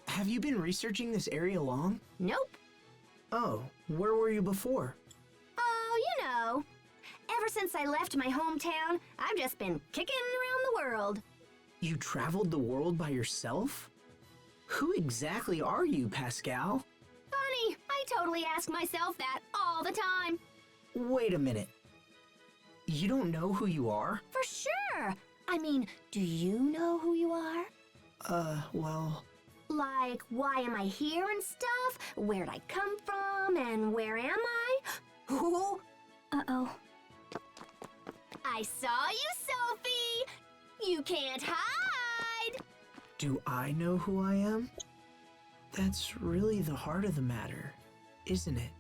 Have you been researching this area long? Nope. Oh, where were you before? Oh, you know. Ever since I left my hometown, I've just been kicking around the world. You traveled the world by yourself? Who exactly are you, Pascal? Funny, I totally ask myself that all the time. Wait a minute. You don't know who you are? For sure. I mean, do you know who you are? Well... Like, why am I here and stuff? Where'd I come from and where am I? Who? Uh-oh. I saw you, Sophie! You can't hide! Do I know who I am? That's really the heart of the matter, isn't it?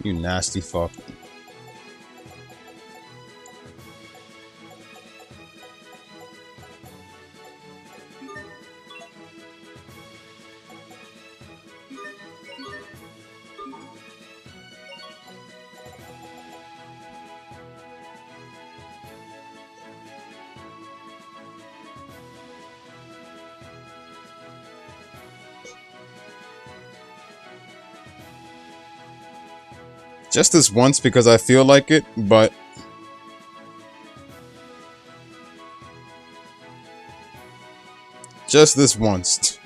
You nasty fuck. Just this once because I feel like it, but just this once.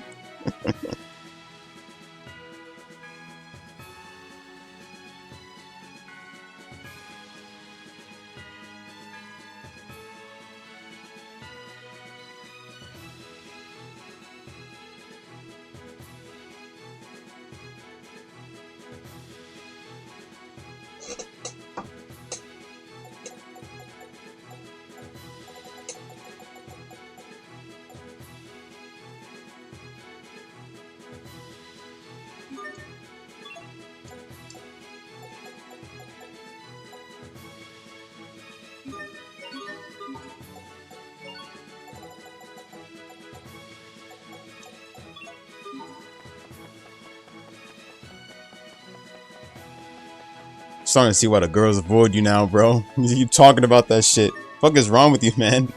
Starting to see why the girls avoid you now, bro. You talking about that shit. Fuck is wrong with you, man?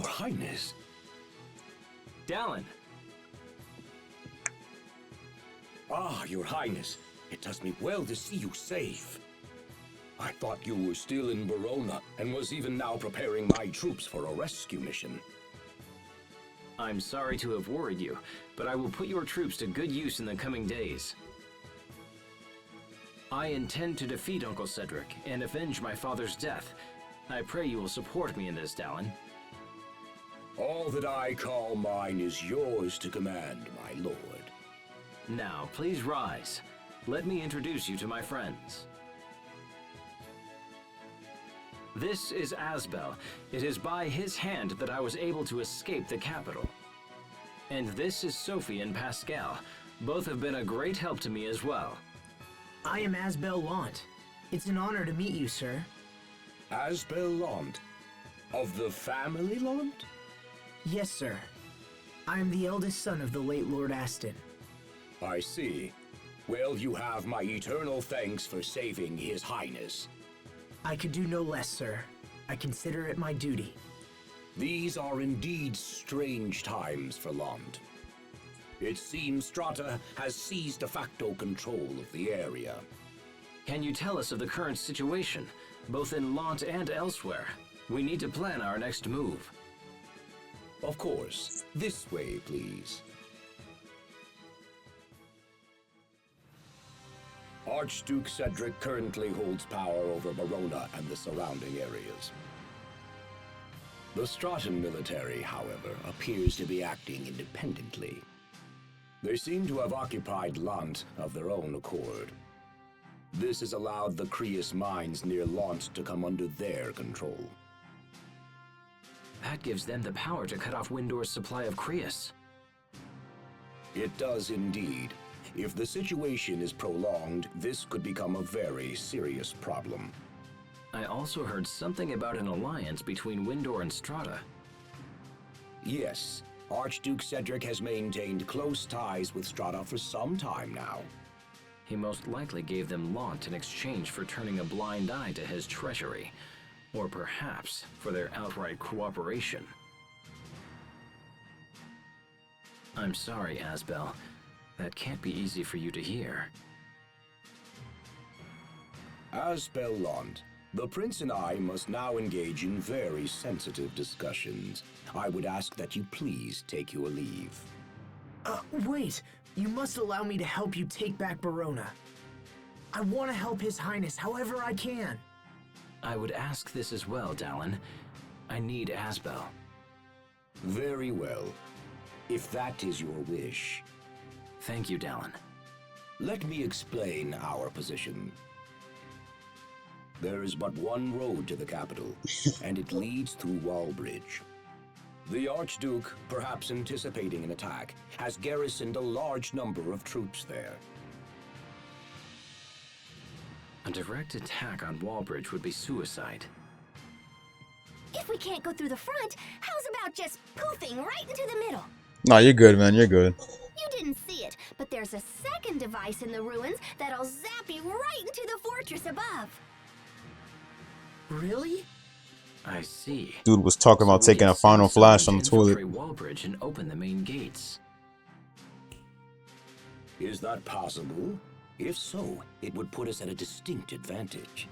Your Highness. Dallin. Ah, Your Highness. It does me well to see you safe. I thought you were still in Verona and was even now preparing my troops for a rescue mission. I'm sorry to have worried you, but I will put your troops to good use in the coming days. I intend to defeat Uncle Cedric and avenge my father's death. I pray you will support me in this, Dallin. All that I call mine is yours to command, my lord. Now, please rise. Let me introduce you to my friends. This is Asbel. It is by his hand that I was able to escape the capital. And this is Sophie and Pascal. Both have been a great help to me as well. I am Asbel Lant. It's an honor to meet you, sir. Asbel Lant. Of the family Lant? Yes, sir. I am the eldest son of the late Lord Aston. I see. Well, you have my eternal thanks for saving His Highness. I could do no less, sir. I consider it my duty. These are indeed strange times for Lant. It seems Strata has seized de facto control of the area. Can you tell us of the current situation, both in Lant and elsewhere? We need to plan our next move. Of course. This way, please. Archduke Cedric currently holds power over Verona and the surrounding areas. The Stratan military, however, appears to be acting independently. They seem to have occupied Lant of their own accord. This has allowed the Creus mines near Lant to come under their control. That gives them the power to cut off Windor's supply of Creus. It does indeed. If the situation is prolonged, this could become a very serious problem. I also heard something about an alliance between Windor and Strata. Yes, Archduke Cedric has maintained close ties with Strata for some time now. He most likely gave them Lant in exchange for turning a blind eye to his treachery, or perhaps for their outright cooperation. I'm sorry, Asbel. That can't be easy for you to hear. Asbel Lant, the Prince and I must now engage in very sensitive discussions. I would ask that you please take your leave. Wait! You must allow me to help you take back Verona. I want to help His Highness however I can. I would ask this as well, Dallin. I need Asbel. Very well. If that is your wish. Thank you, Dallin. Let me explain our position. There is but one road to the capital, and it leads through Wallbridge. The Archduke, perhaps anticipating an attack, has garrisoned a large number of troops there. A direct attack on Wallbridge would be suicide. If we can't go through the front, how's about just poofing right into the middle? No, you're good, man. You're good. You didn't see it, but there's a second device in the ruins that'll zap you right into the fortress above. Really? I see. Dude was talking about taking a final flash on the toilet. Wallbridge and open the main gates. Is that possible? If so, it would put us at a distinct advantage.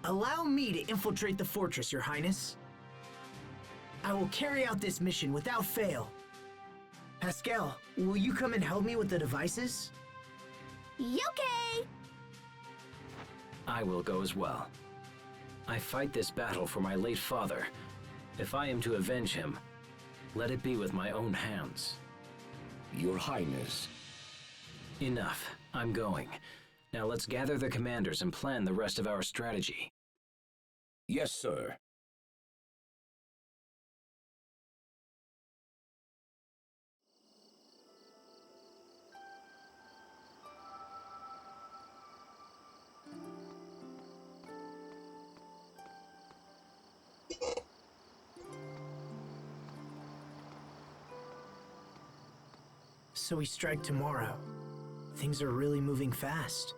Allow me to infiltrate the fortress, Your Highness. I will carry out this mission without fail. Pascal, will you come and help me with the devices? Okay. I will go as well. I fight this battle for my late father. If I am to avenge him, let it be with my own hands. Your Highness. Enough. I'm going. Now let's gather the commanders and plan the rest of our strategy. Yes, sir. So we strike tomorrow. Things are really moving fast.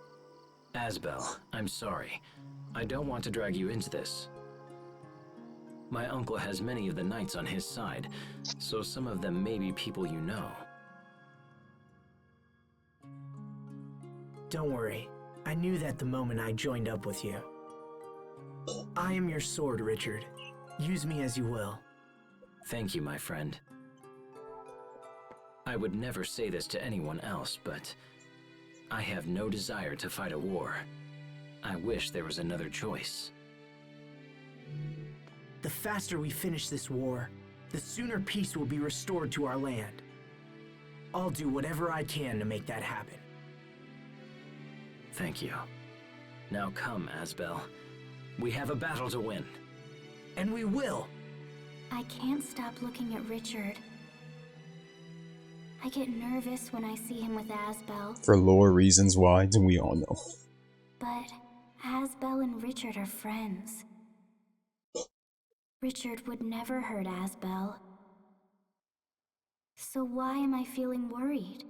Asbel, I'm sorry. I don't want to drag you into this. My uncle has many of the knights on his side, so some of them may be people you know. Don't worry. I knew that the moment I joined up with you. I am your sword, Richard. Use me as you will. Thank you, my friend. I would never say this to anyone else, but I have no desire to fight a war. I wish there was another choice. The faster we finish this war, the sooner peace will be restored to our land. I'll do whatever I can to make that happen. Thank you. Now come, Asbel. We have a battle to win. And we will! I can't stop looking at Richard. I get nervous when I see him with Asbel, For lore reasons, why do we all know? but Asbel and Richard are friends. Richard would never hurt Asbel. So why am I feeling worried?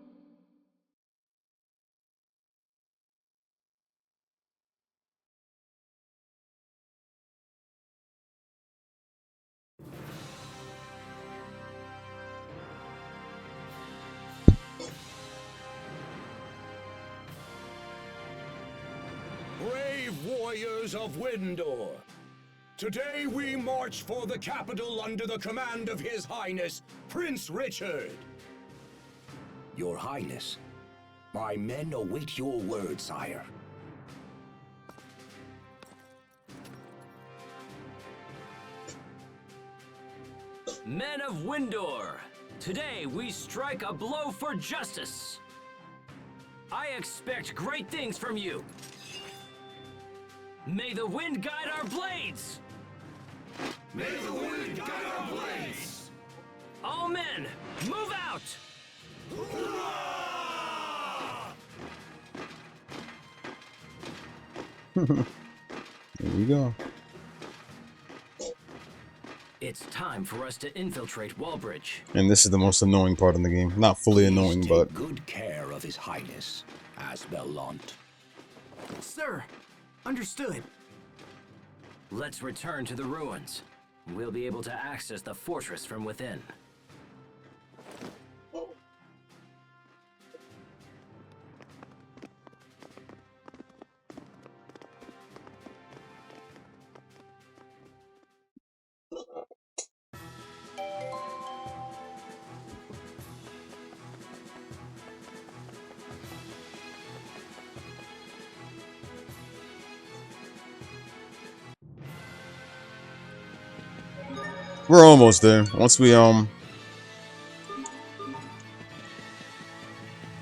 Brave warriors of Windor, today we march for the capital under the command of His Highness, Prince Richard. Your Highness, my men await your word, sire. Men of Windor, today we strike a blow for justice. I expect great things from you. May the wind guide our blades! May the wind guide our blades! All men, move out! There we go. It's time for us to infiltrate Wallbridge. And this is the most annoying part of the game. Not fully annoying, Please but take good care of His Highness, Asbellant. Sir, understood. Let's return to the ruins. We'll be able to access the fortress from within. we're almost there. Once we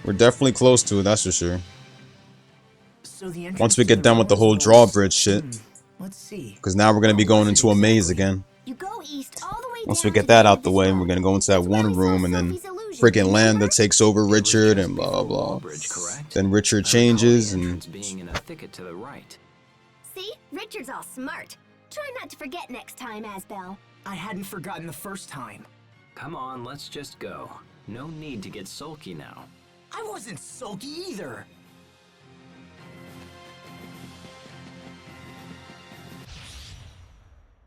we're definitely close to it, that's for sure. So the entrance Once we to get the done with the whole ruins drawbridge shit, Let's see. because now we're gonna be going into a maze again. You go east all the way Once down we get to that the out end the of way, the we're gonna go into that That's where one I saw room, and then Sophie's illusion, freaking remember? Lambda takes over Richard, Just and blah before blah. Wallbridge, correct? Then Richard I recall changes, the and entrance being in a thicket to the right. See? Richard's all smart. Try not to forget next time, Asbel. I hadn't forgotten the first time. Come on, let's just go. No need to get sulky now. I wasn't sulky either.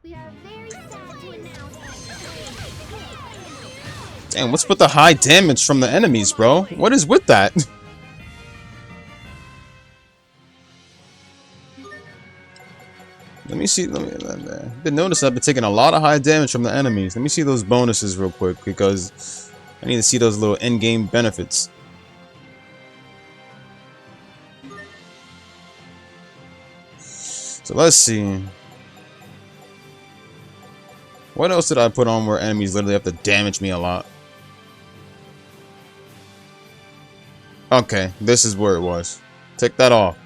We are very sad to announce damn, what's with the high damage from the enemies, bro? What is with that? Let me see. I've been noticing I've been taking a lot of high damage from the enemies. Let me see those bonuses real quick, because I need to see those little in-game benefits. So let's see. What else did I put on where enemies literally have to damage me a lot? Okay, this is where it was. Take that off.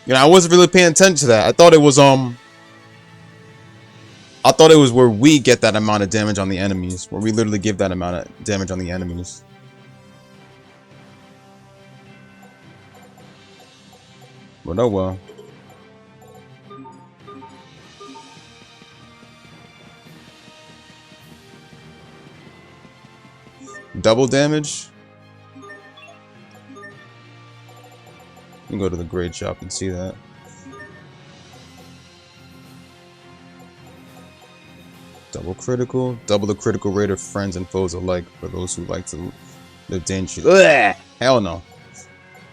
You know, I wasn't really paying attention to that. I thought it was where we get that amount of damage on the enemies, where we literally give that amount of damage on the enemies. But oh well. Double damage? You can go to the grade shop and see that. Double critical. Double the critical rate of friends and foes alike for those who like to live dangerously. Ugh! Hell no.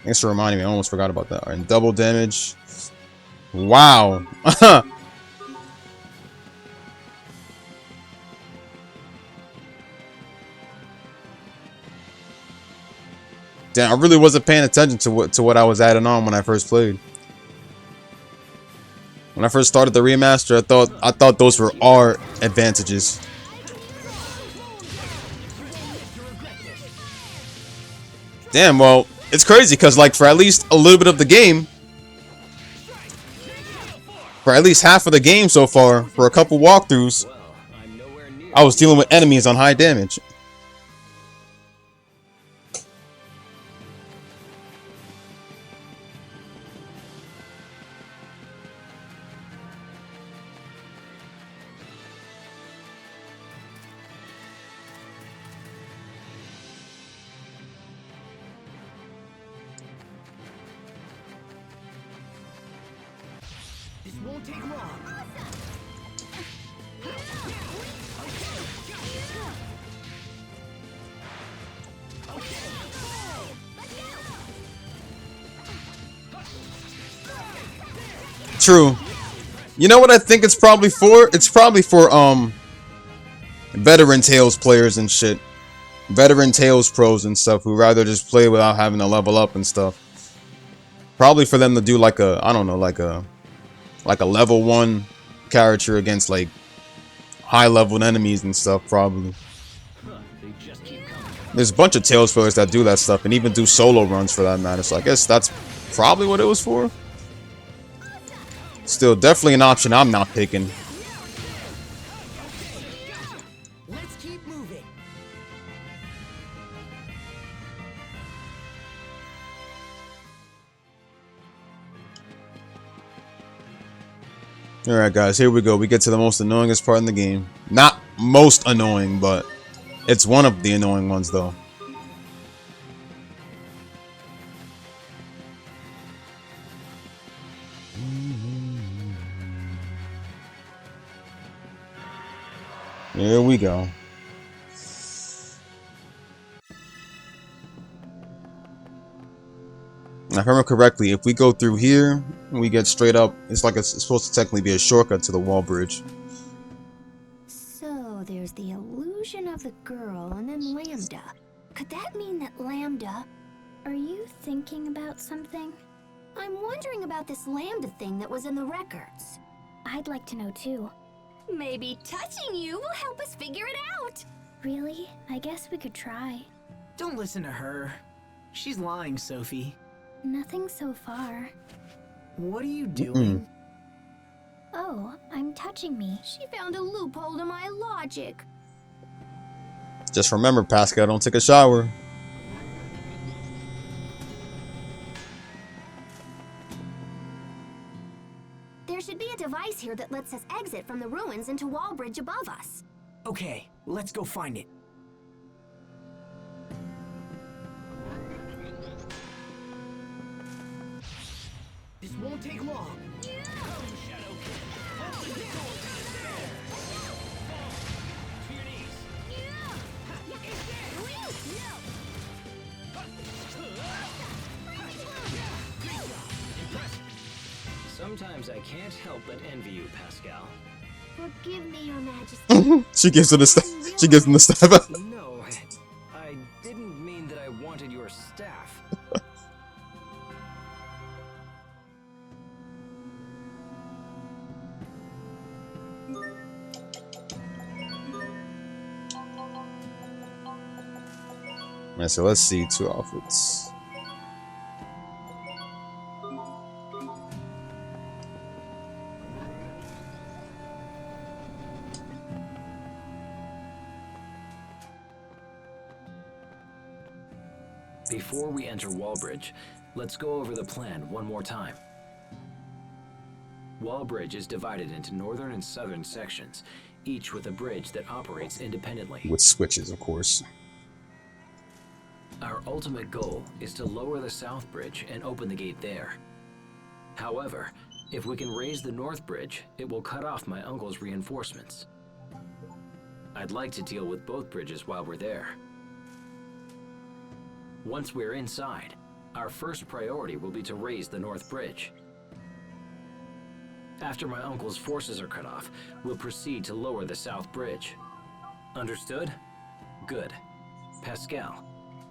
Thanks for reminding me. I almost forgot about that. Alright, and double damage. Wow. Damn, I really wasn't paying attention to what I was adding on when I first played. When I first started the remaster, I thought those were our advantages. Damn, well, it's crazy because like for at least a little bit of the game, for at least half of the game so far, for a couple walkthroughs, I was dealing with enemies on high damage. This won't take long. True. You know what I think it's probably for? It's probably for veteran Tales players and shit. Veteran Tales pros and stuff who rather just play without having to level up and stuff. Probably for them to do like a, I don't know, like a level 1 character against like high leveled enemies and stuff probably. There's a bunch of Tales players that do that stuff and even do solo runs for that matter. So I guess that's probably what it was for. Still, definitely an option I'm not picking. Let's keep moving. Alright guys, here we go. We get to the most annoyingest part in the game. Not most annoying, but it's one of the annoying ones though. Here we go. Now, if I remember correctly, if we go through here, we get straight up. It's like it's supposed to technically be a shortcut to the wall bridge. So there's the illusion of the girl and then Lambda. Could that mean that Lambda... Are you thinking about something? I'm wondering about this Lambda thing that was in the records. I'd like to know too. Maybe touching you will help us figure it out. Really? I guess we could try. Don't listen to her. She's lying, Sophie. Nothing so far. What are you doing? Oh, I'm touching me. She found a loophole to my logic. Just remember, Pascal, don't take a shower. There should be a device here that lets us exit from the ruins into Wall Bridge above us. Okay, let's go find it. This won't take long. Sometimes I can't help but envy you, Pascal. Forgive me, Your Majesty. She gives him the staff. She gives him the staff. No, I didn't mean that I wanted your staff. Alright, so let's see, 2 outfits. Before we enter Wallbridge, let's go over the plan one more time. Wallbridge is divided into northern and southern sections, each with a bridge that operates independently. With switches, of course. Our ultimate goal is to lower the south bridge and open the gate there. However, if we can raise the north bridge, it will cut off my uncle's reinforcements. I'd like to deal with both bridges while we're there. Once we're inside, our first priority will be to raise the North Bridge. After my uncle's forces are cut off, we'll proceed to lower the South Bridge. Understood? Good. Pascal,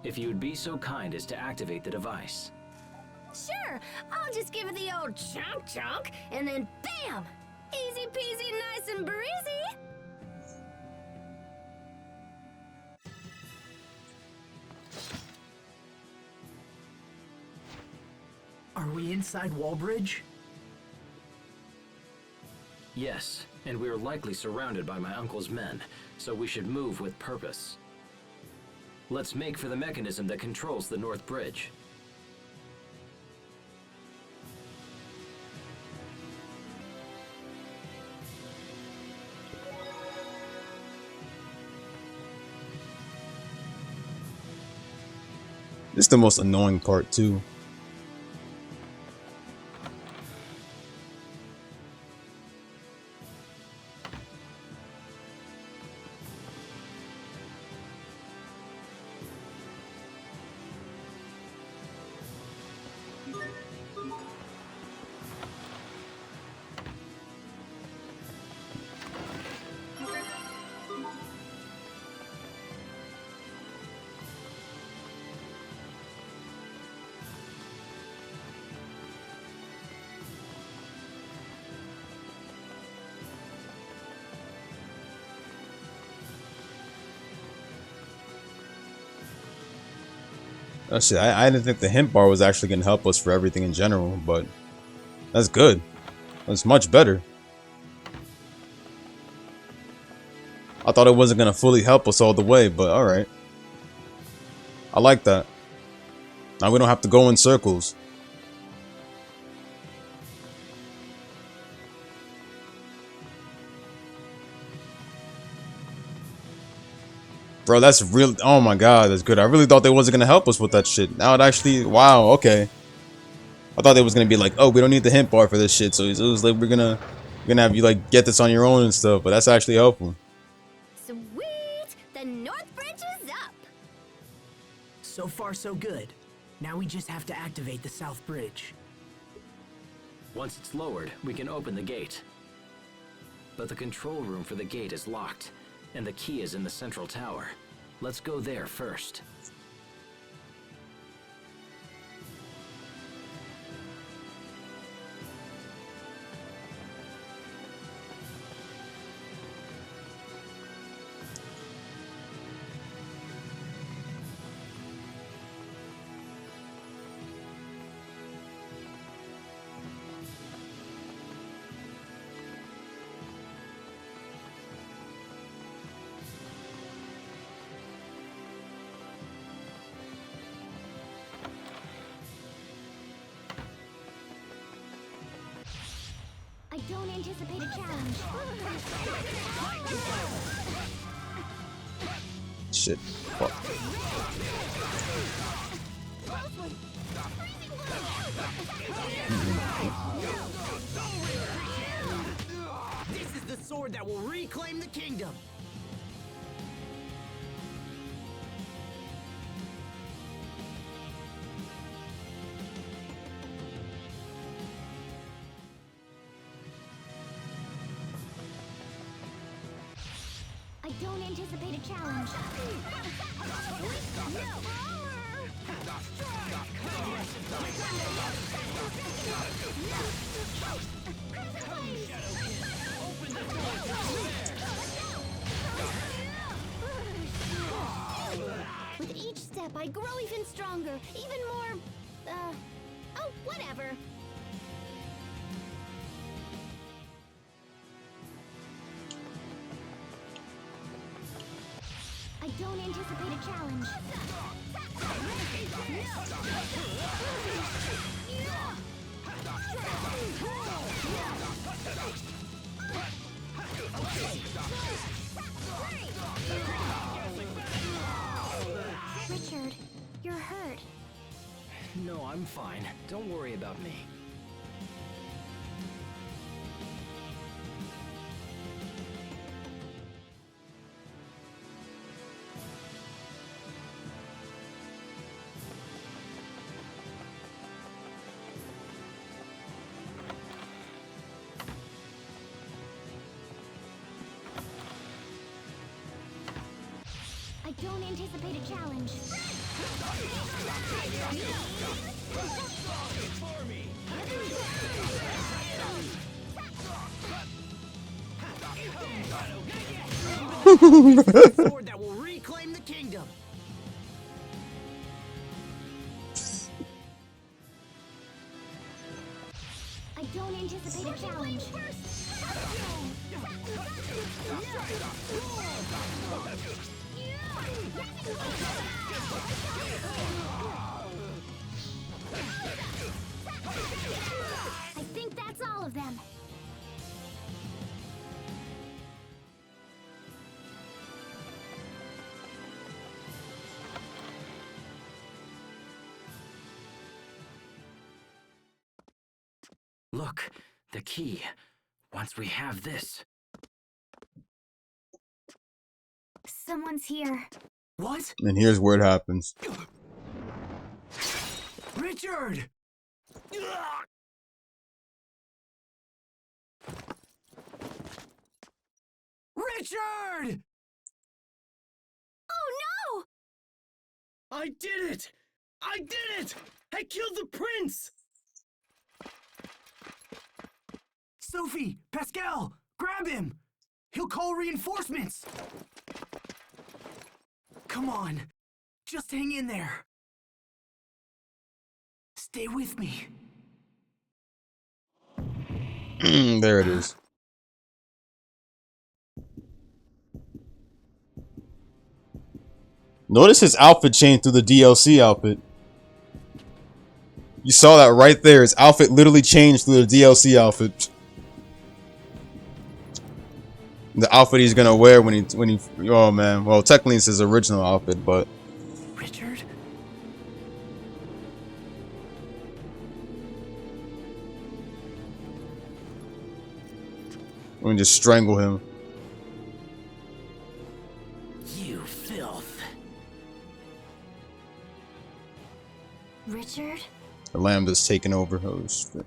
if you would be so kind as to activate the device. Sure, I'll just give it the old chunk chunk, and then bam! Easy peasy, nice and breezy. Are we inside Wallbridge? Yes, and we are likely surrounded by my uncle's men, so we should move with purpose. Let's make for the mechanism that controls the North Bridge. This is the most annoying part too. Oh shit, I didn't think the hint bar was actually going to help us for everything in general, but that's good. That's much better. I thought it wasn't going to fully help us all the way, but alright. I like that. Now we don't have to go in circles. Bro, that's real. Oh my god, that's good. I really thought they wasn't gonna help us with that shit. Now it actually, wow, okay. I thought they was gonna be like, oh, we don't need the hint bar for this shit. So it was like we're gonna have you like get this on your own and stuff. But that's actually helpful. Sweet! The North Bridge is up! So far, so good. Now we just have to activate the South Bridge. Once it's lowered, we can open the gate. But the control room for the gate is locked, and the key is in the central tower. Let's go there first. I don't anticipate a challenge. Shit. Fuck. This is the sword that will reclaim the kingdom. I don't anticipate a challenge. With each step, I grow even stronger, even more, oh, whatever. I don't anticipate a challenge. Richard, you're hurt. No, I'm fine. Don't worry about me. don't anticipate a challenge. Sword that will reclaim the kingdom. I don't anticipate a challenge. I think that's all of them. Look, the key. Once we have this. Someone's here. What? And here's where it happens. Richard! Richard! Oh no! I did it! I did it! I killed the prince! Sophie! Pascal! Grab him! He'll call reinforcements! Come on. Just hang in there. Stay with me. There it is. Notice his outfit changed through the DLC outfit. You saw that right there. His outfit literally changed through the DLC outfit. The outfit he's gonna wear when he oh man. Well, technically it's his original outfit, but Richard? we're gonna just strangle him. You filth. Richard? The Lambda's taking over. Oh, shit.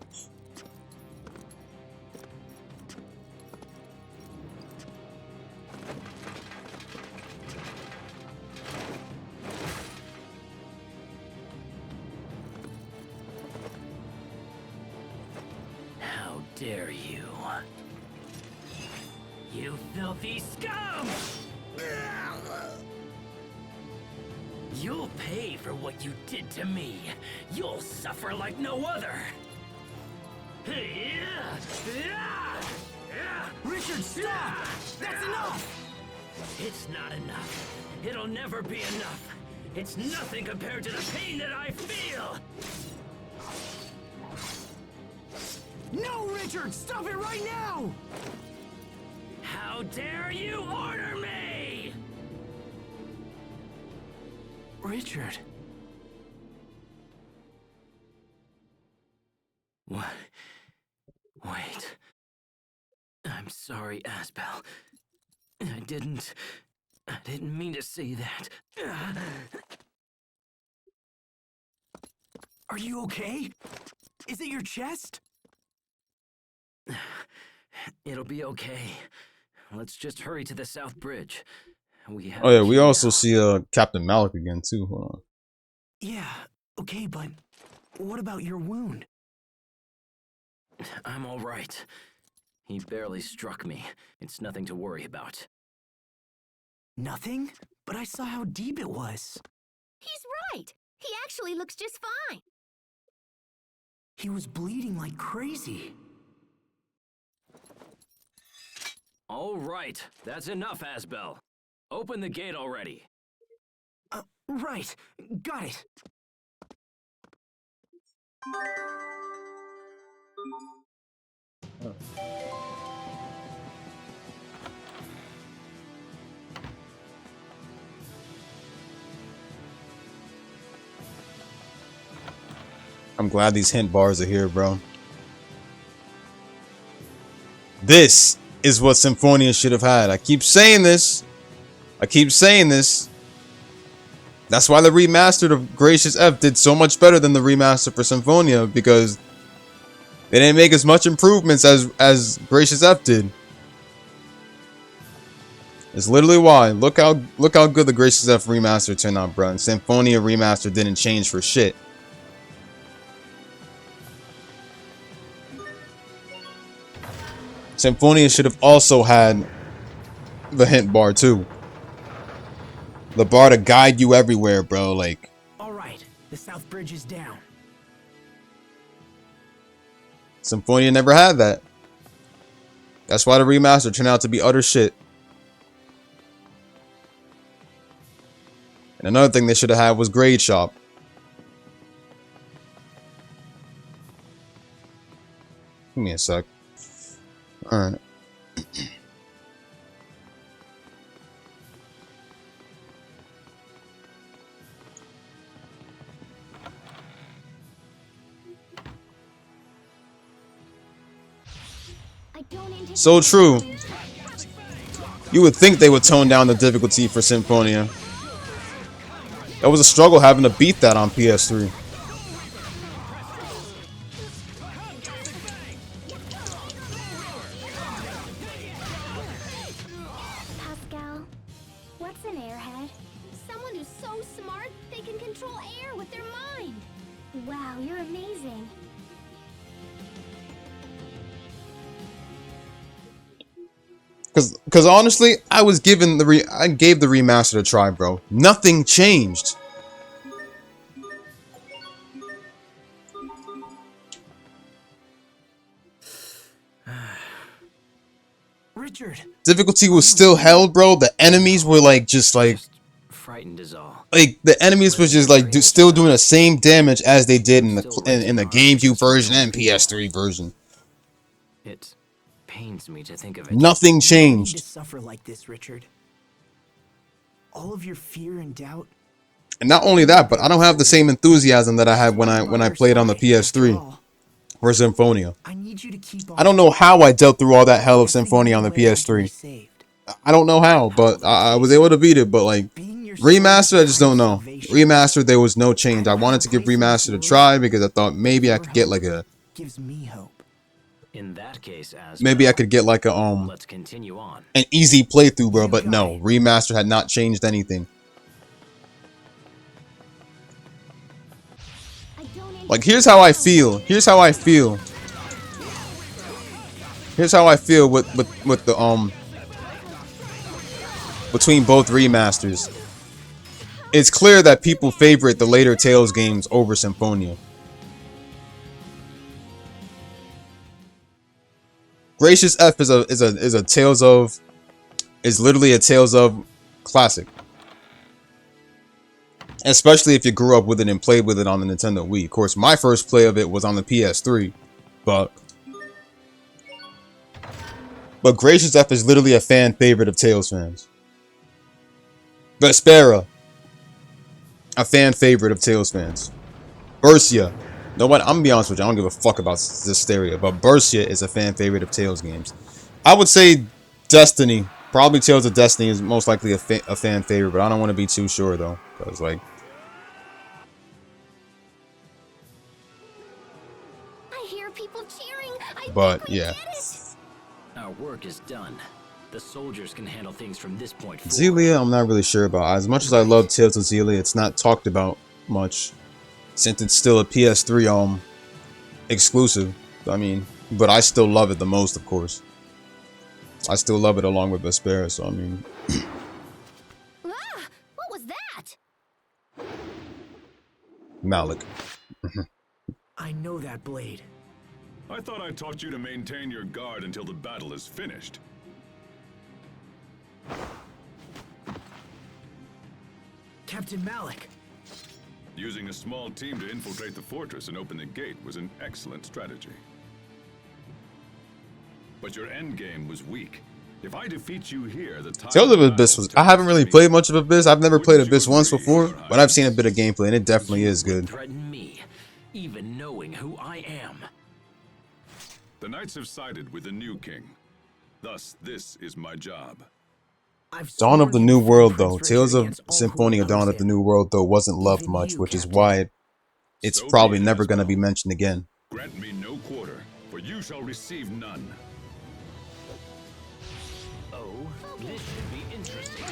How dare you? You filthy scum! You'll pay for what you did to me. You'll suffer like no other. Richard, stop! That's enough! It's not enough. It'll never be enough. It's nothing compared to the pain that I feel. No, Richard! Stop it right now! How dare you order me? Richard. What? Wait. I'm sorry, Asbel. I didn't mean to say that. Are you okay? Is it your chest? It'll be okay. Let's just hurry to the South Bridge. We have Oh yeah, we key also now. see Captain Malik again too. Hold on. Yeah, okay, but what about your wound? I'm all right. He barely struck me. It's nothing to worry about. Nothing? But I saw how deep it was. He's right. He actually looks just fine. He was bleeding like crazy. All right, that's enough, Asbel. Open the gate already. Right. Got it. I'm glad these hint bars are here, bro. This is what Symphonia should have had. I keep saying this. That's why the remastered of Gracious F did so much better than the remaster for Symphonia, because they didn't make as much improvements as Gracious F did. It's literally why. Look how good the Gracious F remaster turned out, bro. And Symphonia remaster didn't change for shit. Symphonia should have also had the hint bar too. The bar to guide you everywhere, bro. Like, All right, the south bridge is down. Symphonia never had that. That's why the remaster turned out to be utter shit. And another thing they should have had was Grade Shop. Give me a sec. Alright. So true. You would think they would tone down the difficulty for Symphonia. It was a struggle having to beat that on PS3. Pascal, what's an airhead? Someone who's so smart they can control air with their mind. Wow, you're amazing. Cause honestly, I gave the remaster a try, bro. Nothing changed. Richard. Difficulty was still held, bro. The enemies were like just Frightened is all. like the enemies was just like still doing the same damage as they did in the GameCube version and PS3 version. It pains me to think of it. Nothing You need to changed. suffer like this, Richard. All of your fear and doubt. And not only that, but I don't have the same enthusiasm that I had when I played on the PS3 for Symphonia. I need you to keep on. I don't know how I dealt through all that hell of Symphonia on the PS3. I don't know how, but I was able to beat it. But like Remastered, I just don't know. Remastered, there was no change. I wanted to give Remastered a try because I thought maybe I could get like a Gives me hope. In that case, as maybe I could get like a let's continue on. an easy playthrough, bro. But no, Remastered had not changed anything. Like here's how I feel. Here's how I feel. Here's how I feel with the between both remasters. It's clear that people favorite the later Tales games over Symphonia. Gracious F is a Tales of literally a Tales of classic. Especially if you grew up with it and played with it on the Nintendo Wii. Of course, my first play of it was on the PS3, but Gracious F is literally a fan favorite of Tales fans. Vespera, a fan favorite of Tales fans. Bersia, nobody. I'm gonna be honest with you. I don't give a fuck about Zestiria, but Bersia is a fan favorite of Tales games. I would say Destiny, probably Tales of Destiny is most likely a fan favorite, but I don't want to be too sure though, because like. I hear people cheering. But yeah. Our work is done. The soldiers can handle things from this point forward. Xillia, I'm not really sure about. As much as I love Tales of Xillia, it's not talked about much since it's still a PS3 exclusive. I mean, but I still love it the most, of course. I still love it along with Vespera, so I mean. Ah, what was that? Malik. I know that blade. I thought I taught you to maintain your guard until the battle is finished. Captain Malik. Using a small team to infiltrate the fortress and open the gate was an excellent strategy. But your endgame was weak. If I defeat you here, the time Tales of Abyss was. I haven't really played much of Abyss. I've never played Abyss once before, but I've seen a bit of gameplay, and it definitely is good. Threaten me, even knowing who I am. The knights have sided with the new king. Thus, this is my job. Dawn of the New World, though. Tales of Symphonia Dawn of the New World, though, wasn't loved much, which is why it's probably never going to be mentioned again. Grant me no quarter, for you shall receive none. Oh, This should be interesting.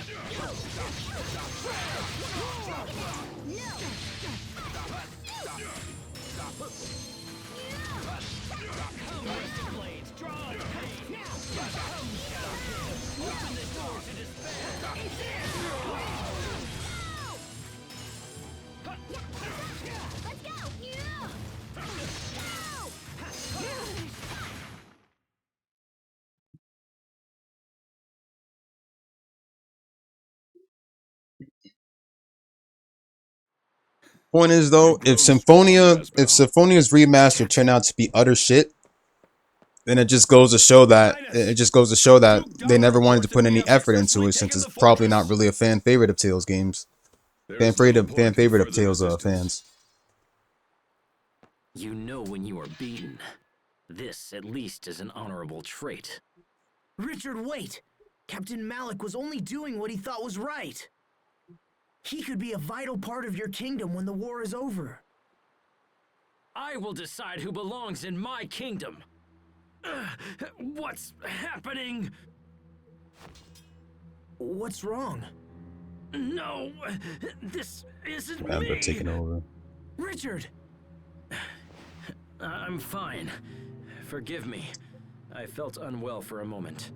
Blades, draw pain. Open the door to despair. Let's go! Point is though, if Symphonia's remaster turned out to be utter shit, then it just goes to show that they never wanted to put any effort into it, since it's probably not really a fan favorite of Tales games. Fan favorite of Tales fans. You know when you are beaten. This, at least, is an honorable trait. Richard, wait! Captain Malik was only doing what he thought was right. He could be a vital part of your kingdom when the war is over. I will decide who belongs in my kingdom. What's happening? What's wrong? No, this isn't Amber me. taking over. Richard! I'm fine. Forgive me. I felt unwell for a moment.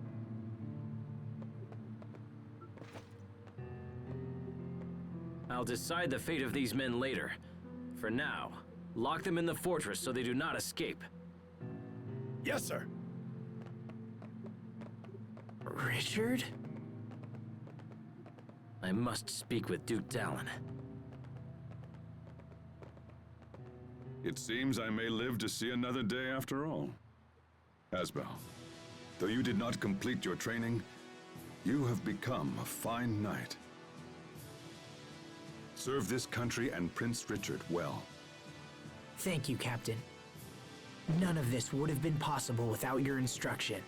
I'll decide the fate of these men later. For now, lock them in the fortress so they do not escape. Yes, sir. Richard? I must speak with Duke Dallin. It seems I may live to see another day after all. Asbel, though you did not complete your training, you have become a fine knight. Serve this country and Prince Richard well. Thank you, Captain. None of this would have been possible without your instruction.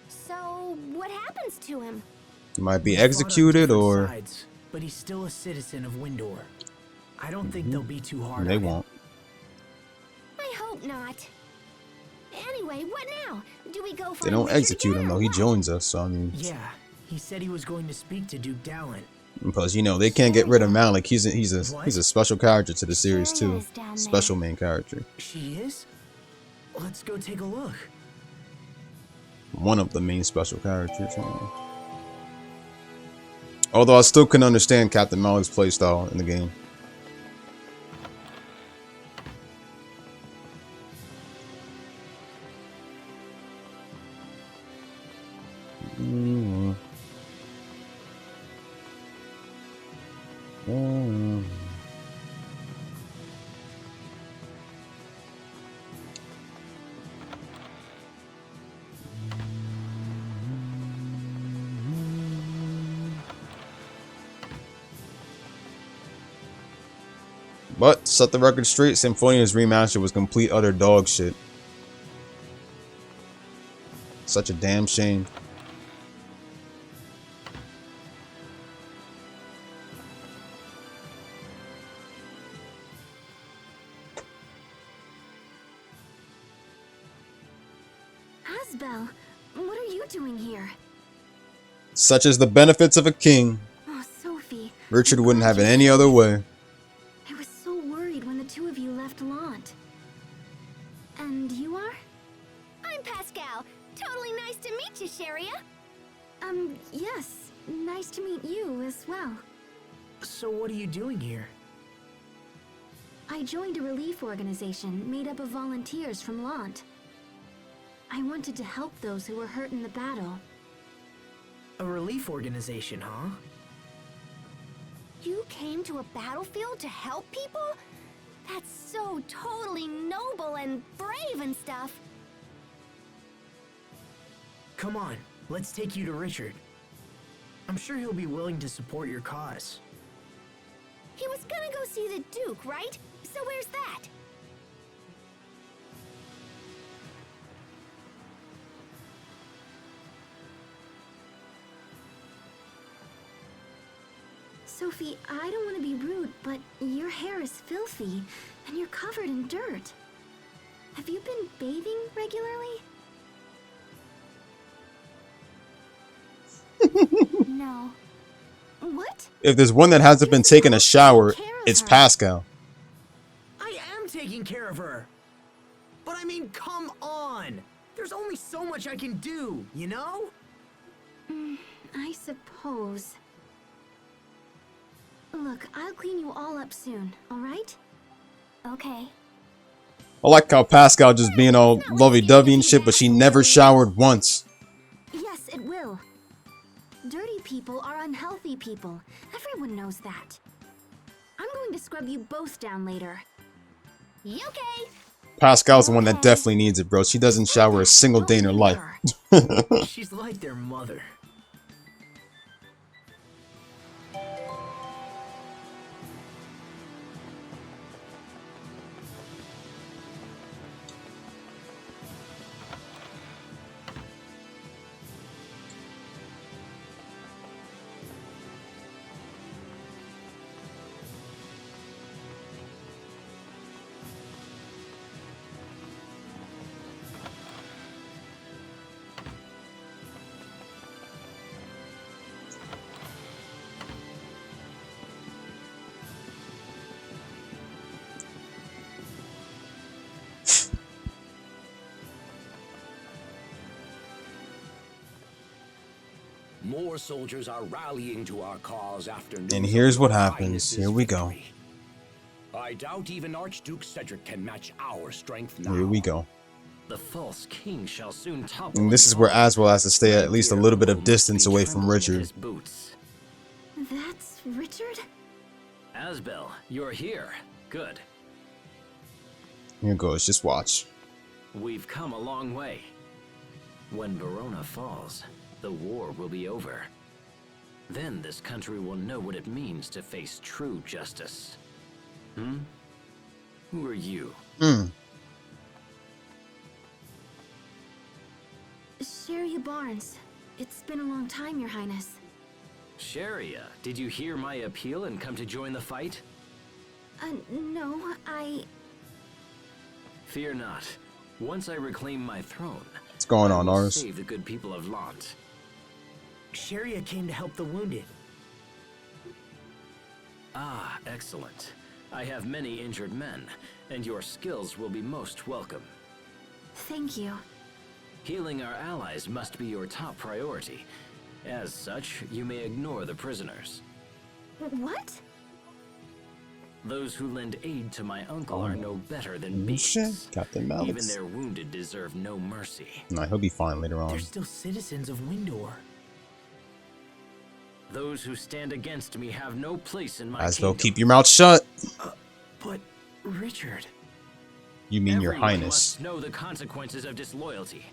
So, what happens to him? He might be We fought on executed, different or sides, but he's still a citizen of Windor. I don't think they'll be too hard they on him. won't. I hope not. Anyway, what now? Do we go for They don't execute him though. He joins us, so I mean, Yeah, he said he was going to speak to Duke Dallin. plus you know they can't get rid of Malik. He's a special character to the series too. Sure is down there. Special main character. She is? Let's go take a look. One of the main special characters. Although I still couldn't understand Captain Malik's playstyle in the game. But to set the record straight, Symphonia's remaster was complete utter dog shit. Such a damn shame. Asbel, what are you doing here? Such as the benefits of a king, Oh, Sophie. Richard wouldn't have it any other way. I was so worried when the two of you left Lant. And you are? I'm Pascal. Totally nice to meet you, Sharia. Yes. Nice to meet you as well. So what are you doing here? I joined a relief organization made up of volunteers from Lant. I wanted to help those who were hurt in the battle. A relief organization, huh? You came to a battlefield to help people? That's so totally noble and brave and stuff. Come on, let's take you to Richard. I'm sure he'll be willing to support your cause. He was gonna go see the Duke, right? So where's that? Sophie, I don't want to be rude, but your hair is filthy, and you're covered in dirt. Have you been bathing regularly? No. What? If there's one that hasn't been taking a shower, it's Pascal. I am taking care of her. But I mean, come on. There's only so much I can do, you know? I suppose. Look, I'll clean you all up soon, alright? Okay. I like how Pascal just being all lovey-dovey and shit, but she never showered once. Yes, it will. Dirty people are unhealthy people. Everyone knows that. I'm going to scrub you both down later. Okay. Pascal's the one that definitely needs it, bro. She doesn't shower a single day in her life. She's like their mother. More soldiers are rallying to our cause after news And of here's what Your happens. Highness's Here we go. victory. I doubt even Archduke Cedric can match our strength now. Here we go. The false king shall soon topple. And this is where Aswell has to stay at least a little bit of distance away from Richard. That's Richard? Asbel, you're here. Good. Here goes. Just watch. We've come a long way. When Verona falls, the war will be over. Then this country will know what it means to face true justice. Who are you? Sharia Barnes. It's been a long time, Your Highness. Sharia, did you hear my appeal and come to join the fight? No, Fear not. Once I reclaim my throne, What's going I on, will Ars? save the good people of Lant. Sharia came to help the wounded. Ah, excellent. I have many injured men, and your skills will be most welcome. Thank you. Healing our allies must be your top priority. As such, you may ignore the prisoners. What? Those who lend aid to my uncle are no better than Oh, beasts. shit. Captain Even Mallets. their wounded deserve no mercy. Nah, he'll be fine later on. They're still citizens of Windor. Those who stand against me have no place in my Aswell, kingdom. keep your mouth shut. But, Richard... You mean your Everyone highness. must know the consequences of disloyalty.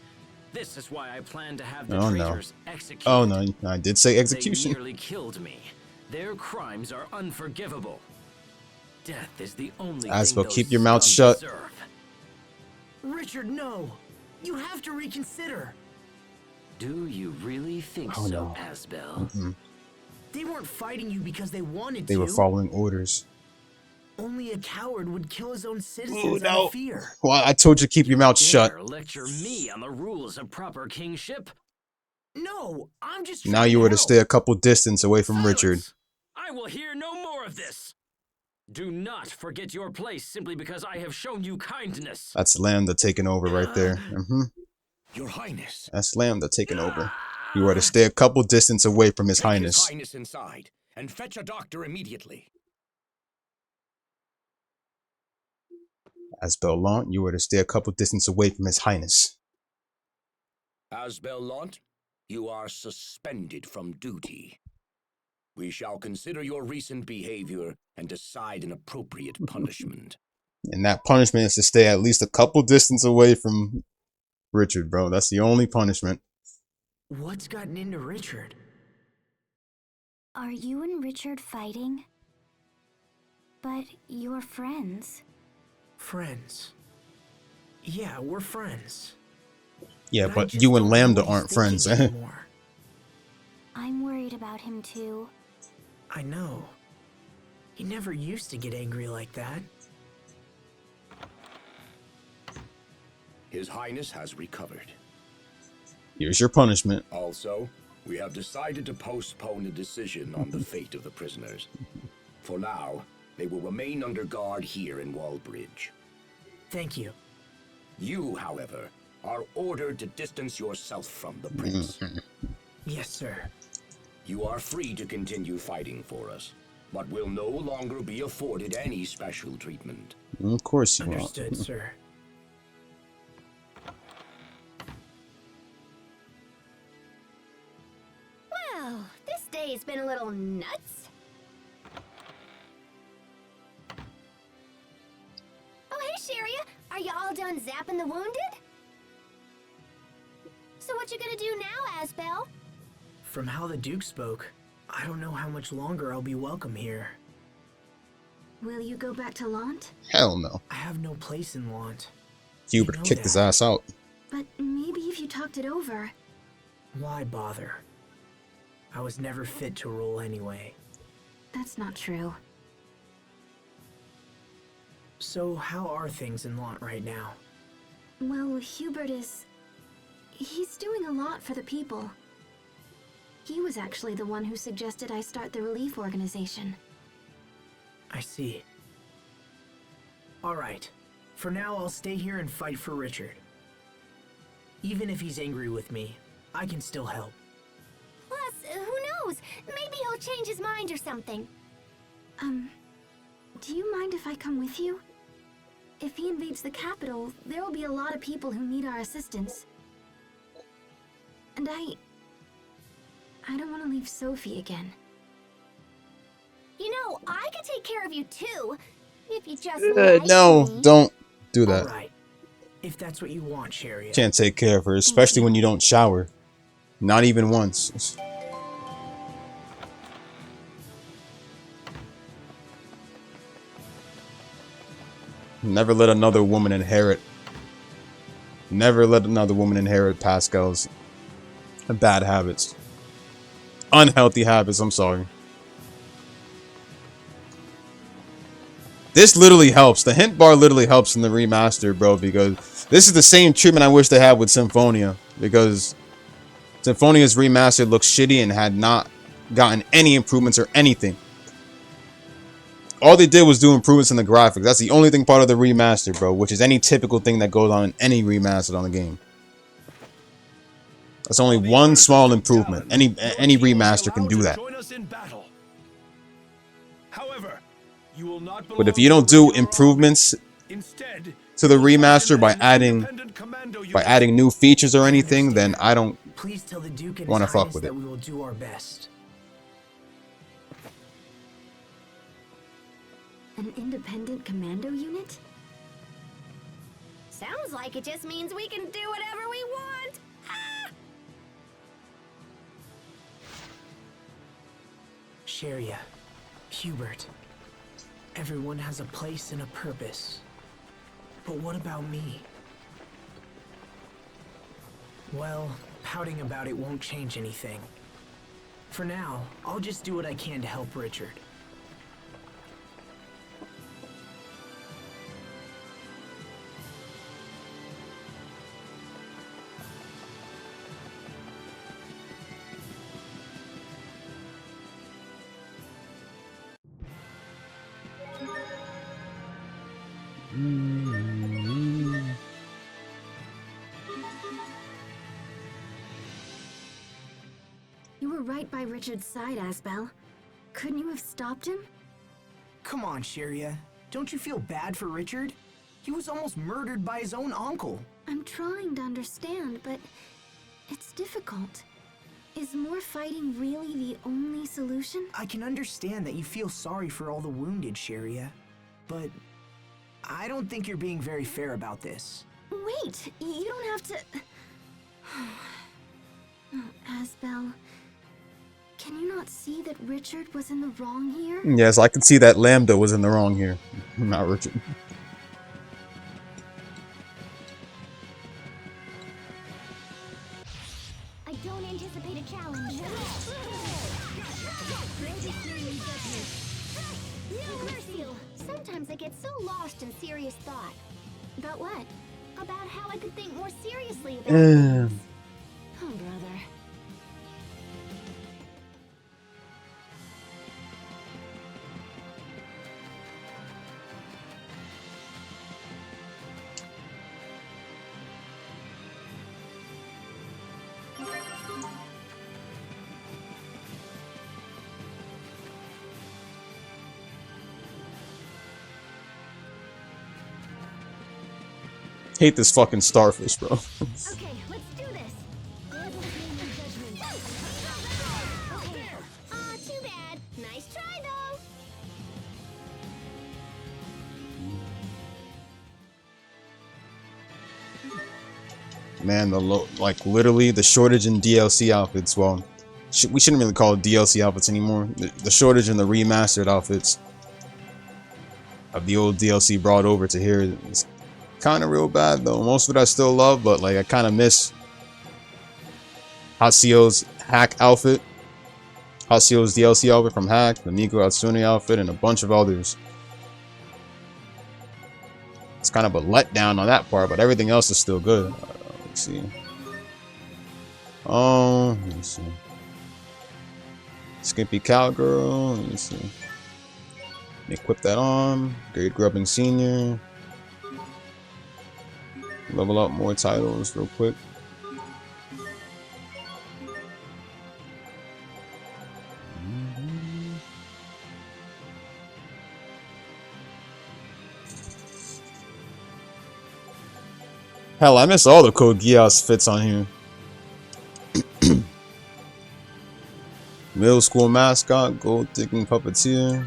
This is why I plan to have the Oh, no. traitors executed. Oh, no. I did say They execution. nearly killed me. Their crimes are unforgivable. Death is the only Aswell, thing keep those your mouth scum shut. deserve. Richard, no! You have to reconsider! Do you really think Oh, so, no. Asbel? They weren't fighting you because they wanted They to. were following orders. Only a coward would kill his own Ooh, citizens no. out of fear. Well, I told you to keep your mouth shut. Dare lecture me on the rules of proper kingship? No, I'm just Now trying you were to help. stay a couple distance away from Richard. Silence! I will hear no more of this. Do not forget your place simply because I have shown you kindness. That's Lambda taking over right there. Your Highness. That's Lambda taking over. You are to stay a couple distance away from His Take Highness. His Highness inside and fetch a doctor immediately. Asbel Lant, you are to stay a couple distance away from His Highness. Asbel Lant, you are suspended from duty. We shall consider your recent behavior and decide an appropriate punishment. And that punishment is to stay at least a couple distance away from Richard, bro. That's the only punishment. What's gotten into Richard? Are you and Richard fighting? But you're friends. Friends. Yeah, we're friends. Yeah, I but just you and don't know Lambda what he's aren't friends. thinking anymore. I'm worried about him too. I know. He never used to get angry like that. His Highness has recovered. Here's your punishment. Also, We have decided to postpone a decision on the fate of the prisoners. For now, they will remain under guard here in Wallbridge. Thank you. You, however, are ordered to distance yourself from the prince. Yes, sir. You are free to continue fighting for us, but will no longer be afforded any special treatment. Of course you are. Understood, sir. Well, this day's been a little nuts. Oh, hey, Sharia. Are you all done zapping the wounded? So what you gonna do now, Asbel? From how the Duke spoke, I don't know how much longer I'll be welcome here. Will you go back to Lant? Hell no. I have no place in Lant. Hubert know kicked his that. ass out. But maybe if you talked it over. Why bother? I was never fit to rule anyway. That's not true. So how are things in Lant right now? Well, Hubert is... he's doing a lot for the people. He was actually the one who suggested I start the relief organization. I see. Alright. For now, I'll stay here and fight for Richard. Even if he's angry with me, I can still help. Plus, who knows? Maybe he'll change his mind or something. Do you mind if I come with you? If he invades the capital, there will be a lot of people who need our assistance. And I don't want to leave Sophie again. You know, I could take care of you too, if you just No, don't do that. Alright. If that's what you want, Sharia. Can't take care of her, especially when you don't shower. Not even once. Never let another woman inherit. Never let another woman inherit Pascal's bad habits. Unhealthy habits, I'm sorry. This literally helps. The hint bar literally helps in the remaster, bro, because this is the same treatment I wish they had with Symphonia. Because Symphonia's remastered looks shitty and had not gotten any improvements or anything. All they did was do improvements in the graphics. That's the only thing part of the remaster, bro, which is any typical thing that goes on in any remastered on the game. That's only one small improvement. Any remaster can do that. However, you will not But if you don't do improvements to the remaster by adding new features or anything, then I don't Please tell the Duke and wanna His fuck Highness with that it. we will do our best. An independent commando unit? Sounds like it just means we can do whatever we want. Ah! Sharia, Hubert, everyone has a place and a purpose. But what about me? Well, pouting about it won't change anything. For now, I'll just do what I can to help Richard. You were right by Richard's side, Asbel. Couldn't you have stopped him? Come on, Sharia. Don't you feel bad for Richard? He was almost murdered by his own uncle. I'm trying to understand, but it's difficult. Is more fighting really the only solution? I can understand that you feel sorry for all the wounded, Sharia. But I don't think you're being very fair about this. Wait, you don't have to... Asbel, can you not see that Richard was in the wrong here? Yes, I can see that Lambda was in the wrong here. Not Richard. I don't anticipate a challenge. No mercy. Sometimes I get so lost in serious thought. About what? About how I could think more seriously about things. Oh, brother. Hate this fucking starfish, bro. Okay, let's do this. Okay. Aw, too bad. Nice try, though. Man, like literally the shortage in DLC outfits. Well, we shouldn't really call it DLC outfits anymore. The shortage in the remastered outfits of the old DLC brought over to here is kind of real bad though. Most of it I still love, but like I kind of miss Haseo's Hack outfit, Haseo's DLC outfit from Hack, the Nico Hatsune outfit, and a bunch of others. It's kind of a letdown on that part, but everything else is still good. Let's see. Oh, let's see. Skimpy Cowgirl. Let's see. Equip that on. Grade Grubbing Senior. Level up more titles real quick. Hell, I miss all the Code Geass fits on here. Middle school mascot, gold digging puppeteer.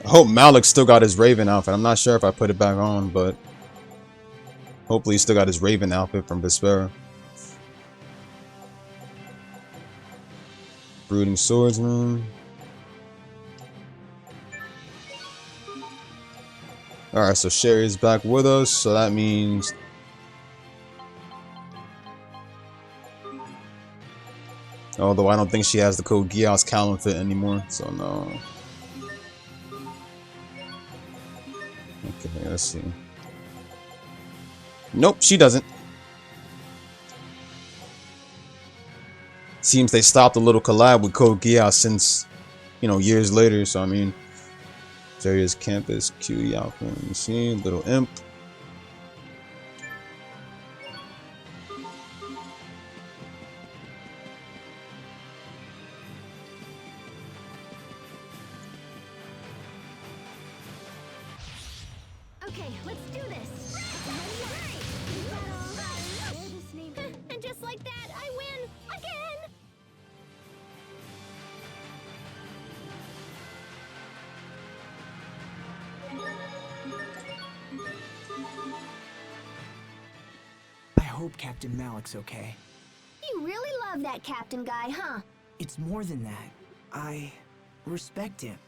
I hope Malik still got his Raven outfit. I'm not sure if I put it back on, but hopefully he still got his Raven outfit from Vespera. Brooding Swordsman. Alright, so Sherry is back with us, so that means... Although I don't think she has the Code Geass Callan fit anymore, so no. Okay, let's see. Nope, she doesn't. Seems they stopped a little collab with Code Geass since, you know, years later, so I mean... Serious Campus, Cutie outfit, you see, Little Imp. Okay, let's do this. And just like that, I win again. I hope Captain Malik's okay. You really love that captain guy, huh? It's more than that. I respect him.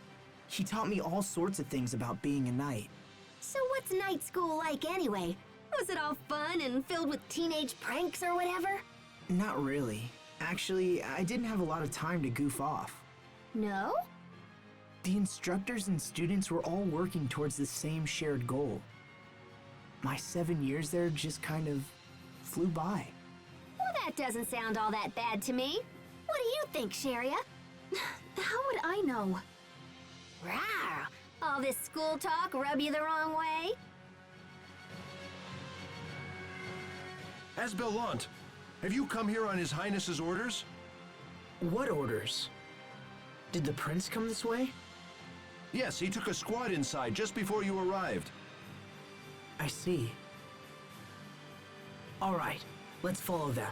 He taught me all sorts of things about being a knight. So what's night school like anyway? Was it all fun and filled with teenage pranks or whatever? Not really. Actually, I didn't have a lot of time to goof off. No? The instructors and students were all working towards the same shared goal. My 7 years there just kind of flew by. Well, that doesn't sound all that bad to me. What do you think, Sharia? How would I know? Rawr! All this school talk rub you the wrong way? Asbelant, have you come here on His Highness's orders? What orders? Did the prince come this way? Yes, he took a squad inside just before you arrived. I see. All right, let's follow them.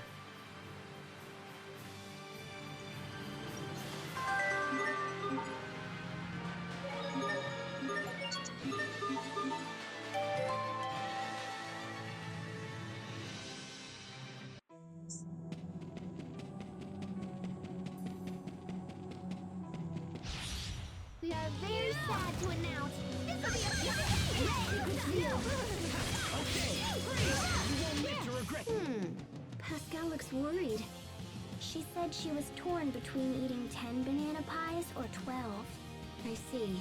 We are very sad to announce this will be a Pascal looks worried. She said she was torn between eating 10 banana pies or 12. I see.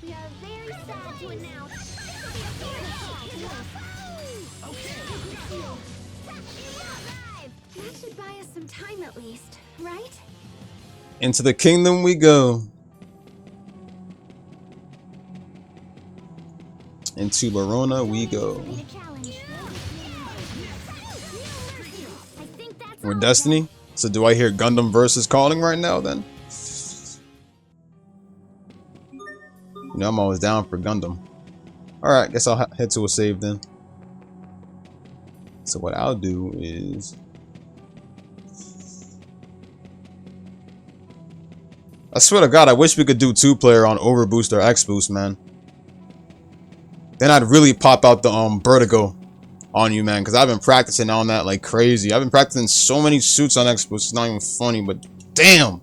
We are very sad to announce this will be a very That should buy us some time at least, right? Into the kingdom we go. Into Verona we go. We're Destiny. So do I hear Gundam versus calling right now then? You know, I'm always down for Gundam. Alright, guess I'll head to a save then. So what I'll do is... I swear to God, I wish we could do 2-player on Overboost or X-Boost, man. Then I'd really pop out the vertigo on you, man, because I've been practicing on that like crazy. I've been practicing so many suits on X-Boost, it's not even funny, but damn!